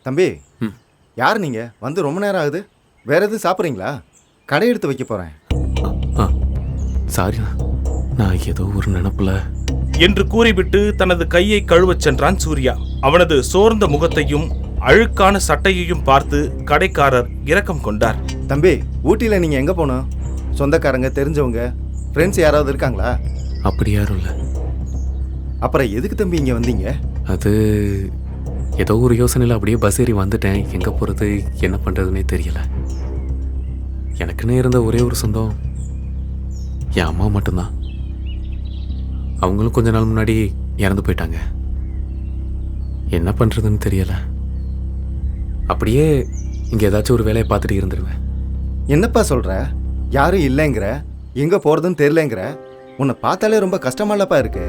தம்பி, யார் நீங்க? வந்து ரொம்ப நேரம் ஆகுது. வேற எதுவும் சாப்பிட்றீங்களா? கடை எடுத்து வைக்க போறேன். சாரிண்ணா, நான் ஏதோ ஒரு நினப்புல என்று கூறிவிட்டு தனது கையை கழுவச் சென்றான் சூர்யா. அவனது சோர்ந்த முகத்தையும் அழுக்கான சட்டையையும் பார்த்து கடைக்காரர் இரக்கம் கொண்டார். தம்பி, ஊட்டியில் நீங்க எங்க போனோம்? சொந்தக்காரங்க, தெரிஞ்சவங்க, ஃப்ரெண்ட்ஸ் யாராவது இருக்காங்களா? அப்படி யாரும் இல்லை. அப்புறம் எதுக்கு தம்பி இங்க வந்தீங்க? அது ஏதோ ஒரு யோசனையில் அப்படியே பஸ் ஏறி வந்துட்டேன். எங்கே போகிறது என்ன பண்ணுறதுனே தெரியல. எனக்குன்னு இருந்த ஒரே ஒரு சொந்தம் என் அம்மா மட்டும்தான். அவங்களும் கொஞ்ச நாள் முன்னாடி இறந்து போயிட்டாங்க. என்ன பண்ணுறதுன்னு தெரியலை. அப்படியே இங்கே ஏதாச்சும் ஒரு வேலையை பார்த்துட்டு இருந்துருவேன். என்னப்பா சொல்ற? யாரும் இல்லைங்கிற, எங்க போறதுன்னு தெரியலங்கிற. உன்னை பார்த்தாலே ரொம்ப கஷ்டமாலப்பா இருக்கு.